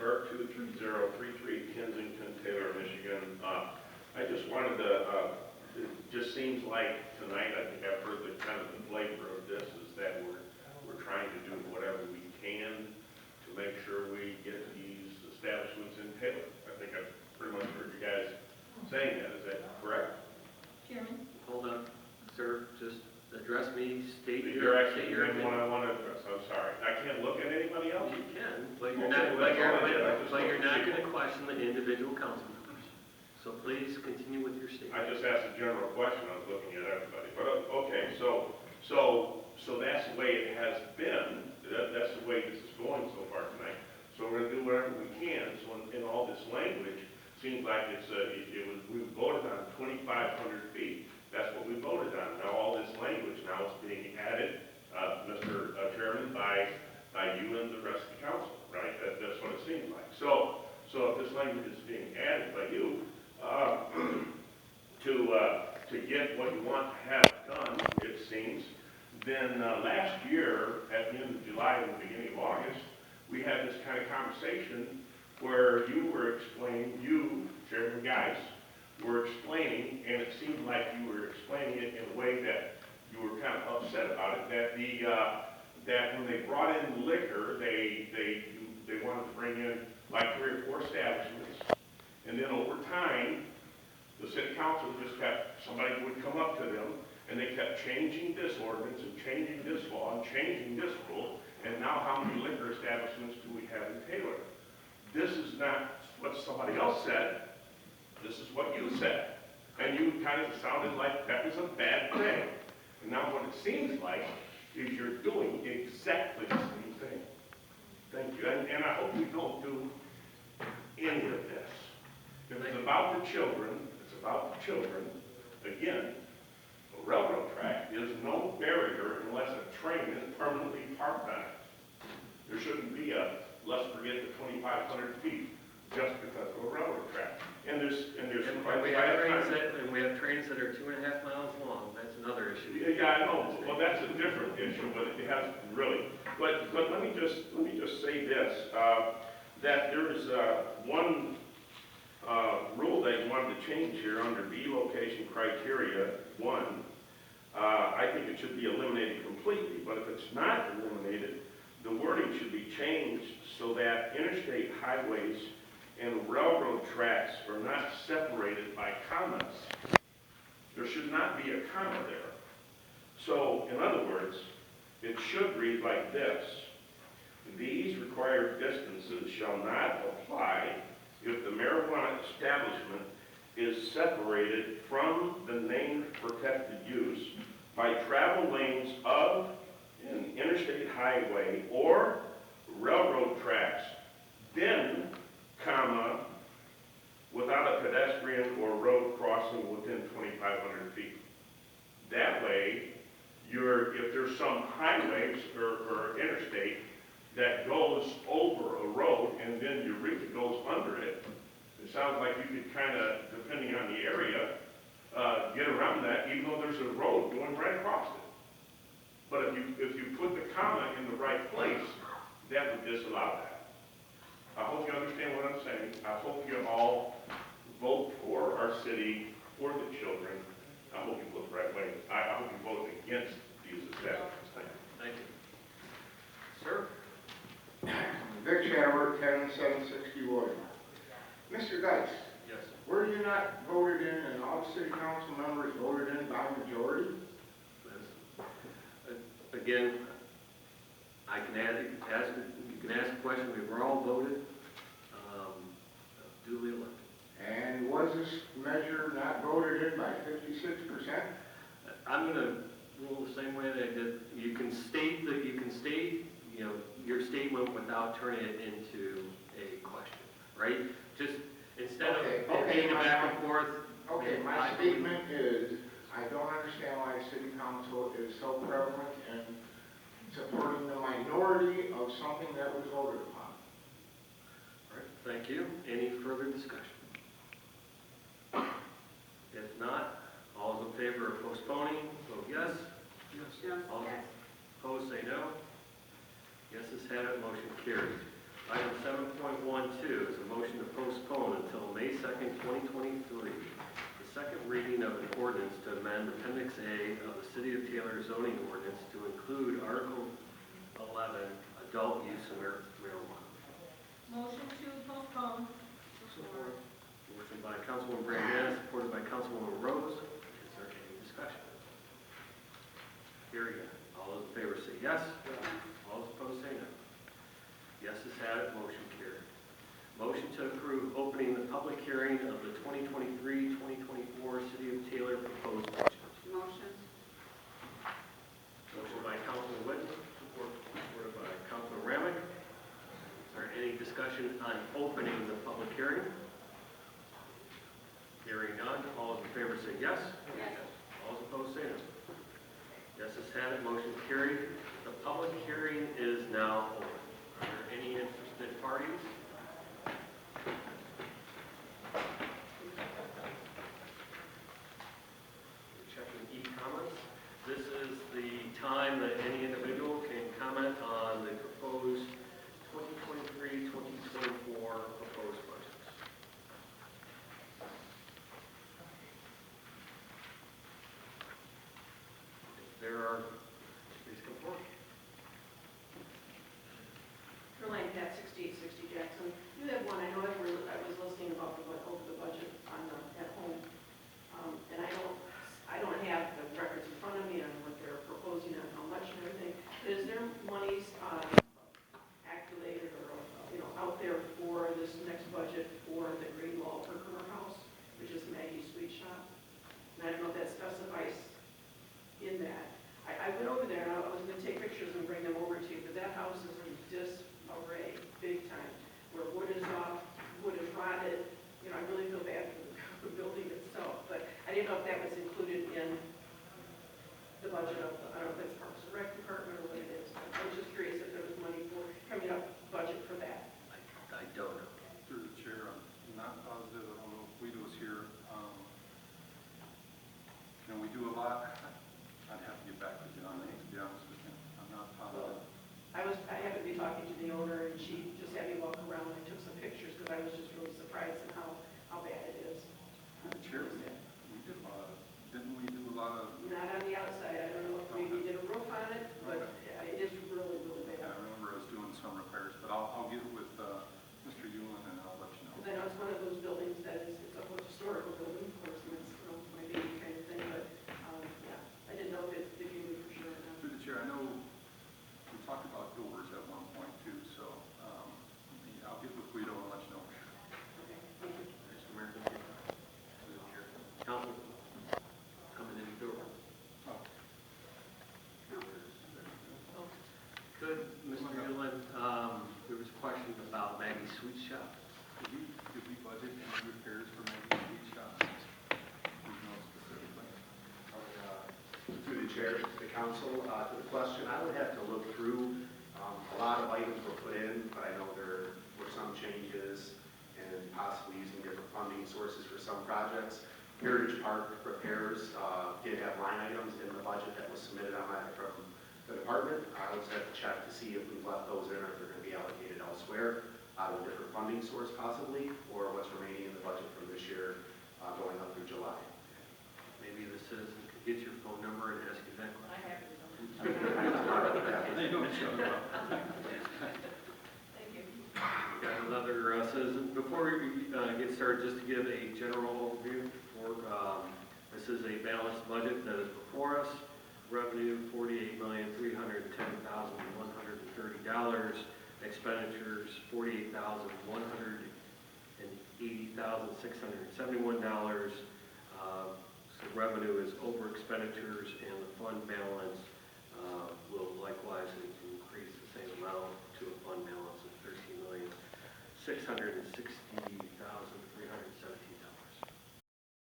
Burke, 23033 Kensington, Taylor, Michigan. I just wanted to, it just seems like tonight, I think I've heard the kind of the flavor of this is that we're trying to do whatever we can to make sure we get these establishments in Taylor. I think I've pretty much heard you guys saying that. Is that correct? Chairman? Hold on, sir, just address me, state You're your actually the one I want to address. I'm sorry. I can't look at anybody else? You can, but Okay, you're not, well, that's all I did. I just but you're looked at not people. gonna question the individual council members. So please continue with your statement. I just asked a general question. I was looking at everybody. But, okay, so that's the way it has been. That's the way this is going so far tonight. So we're going to do whatever we can. So in all this language, seems like we voted on 2,500 feet. That's what we voted on. Now all this language now is being added, Mr. Chairman, by you and the rest of the council, right? That's what it seems like. So if this language is being added by you to get what you want to have done, it seems, then last year at the end of July and the beginning of August, we had this kind of conversation where you were explaining, Chairman Geis, were explaining, and it seemed like you were explaining it in a way that you were kind of upset about it, that when they brought in liquor, they wanted to bring in like 3 or 4 establishments, and then over time, the city council just kept, somebody would come up to them, and they kept changing this ordinance and changing this law and changing this rule, and now how many liquor establishments do we have in Taylor? This is not what somebody else said. This is what you said. And you kind of sounded like that was a bad thing. And now what it seems like is you're doing exactly the same thing. Thank you. And I hope we don't do any of this. If it's about the children, it's about the children. Again, a railroad track is no barrier unless a train is permanently parked on it. There shouldn't be a, let's forget the 2,500 feet just because of a railroad track. And we have trains that are 2.5 miles long. That's another issue. Yeah, I know. Well, that's a different issue, but it has really. But let me just say this: that there is one rule that you wanted to change here under B location criteria 1. I think it should be eliminated completely. But if it's not eliminated, the wording should be changed so that interstate highways and railroad tracks are not separated by commas. There should not be a comma there. So, in other words, it should read like this: these required distances shall not apply if the marijuana establishment is separated from the named protected use by travel lanes of an interstate highway or railroad tracks, then, comma, without a pedestrian or road crossing within 2,500 feet. That way, if there's some highways or interstate that goes over a road and then Eureka goes under it, it sounds like you could kind of, depending on the area, get around that even though there's a road going right across it. But if you put the comma in the right place, that would disallow that. I hope you understand what I'm saying. I hope you all vote for our city, for the children. I hope you vote the right way. I hope you vote against these establishments. Thank you. Sir? Vic Chandler, 10760 William. Mr. Geis, Yes. were you not voted in and all the city council members voted in by majority? Again, I can you can ask a question. We were all voted, duly elected. And was this measure not voted in by 56%? I'm going to rule the same way that I did. You can state, you know, your statement without turning it into a question, right? Just instead of being a back and forth. Okay, my statement is, I don't understand why city council is so prevalent in supporting the minority of something that was voted upon. All right, thank you. Any further discussion? If not, all those in favor of postponing, vote yes. Yes. All opposed, say no. Yeses have it, motion carries. Item 7.12, ordinance to amend Appendix A of the City of Taylor zoning ordinance to include Article 11, adult use of marijuana. Motion to postpone. Support. Motion by Councilwoman Brandis, supported by Councilwoman Rose. Is there any discussion? Hearing none. All those in favor say yes. All those opposed say no. Yes is had it, motion carried. Motion to approve opening the public hearing of the 2023-2024 City of Taylor proposed budget. Motion. Motion by Councilman Witten, supported by Councilman Ramick. Is there any discussion on opening the public hearing? Hearing none, all those in favor say yes. Yes. All those opposed say no. Yes is had it, motion carried. The public hearing is now open. Are there any interested parties? Checking e-comments. This is the time that any individual can comment on the proposed 2023-2024 proposed budgets. If there are, please come forward. Line Pat 6860 Jackson. You have one, I know I was listening about over the budget on at home. And I don't have the records in front of me on what they're proposing on how much and everything. Is there monies activated or, out there for this next budget for the Green Wall Perkiner House, which is Maggie's Sweet Shop? And I don't know if that specifies in that. I went over there and I was going to take pictures and bring them over to you, but that house is in disarray, big time. Where wood is off, wood is rotted. I really feel bad for the building itself, but I didn't know if that was included in the budget of, I don't know if it's Parks and Rec Department or what it is. I was just curious if there was money for, coming up budget for that. I don't know. Through the chair, I'm not positive, I don't know if Guido's here. Can we do a lot? I'd have to get back with you on that, to be honest with you. I'm not positive. I happened to be talking to the owner, and she just had me walk around and I took some pictures because I was just really surprised at how bad it is. Through the chair, we did a lot of, didn't we do a lot of? Not on the outside. I don't know if maybe did a roof on it, but it is really, really Yeah, I bad. remember us doing some repairs, but I'll get with Mr. Ulin and I'll let you know. Because I know it's one of those buildings that is, it's a historical building, of course, and it's, my baby kind of thing, but, yeah, I didn't know if you knew for sure or not. Through the chair, I know we talked about doors at one point too, so I'll get with Guido and let you know. Okay, thank you. Mr. Mayor, thank you. Through the chair. Council, coming in the door. Oh. Good, Mr. Ulin, there was a question about Maggie's Sweet Shop. Did we budget any repairs for maybe each shop? We know specifically. Through the chair, the council, to the question, I would have to look through. A lot of items were put in, but I know there were some changes and possibly using different funding sources for some projects. Heritage Park repairs did have line items in the budget that was submitted on that from the department. I would have to check to see if we've left those in or if they're going to be allocated elsewhere out of a different funding source possibly, or what's remaining in the budget from this year going up through July. Maybe the citizen could get your phone number and ask you that question. I have it. They don't show up. Thank you. Got another citizen. Before we get started, just to give a general overview, this is a balanced budget that is before us. Revenue $48,310,130. Expenditures $48,180,671. So revenue is over expenditures, and the fund balance will likewise increase the same amount to a fund balance of $13,616,000.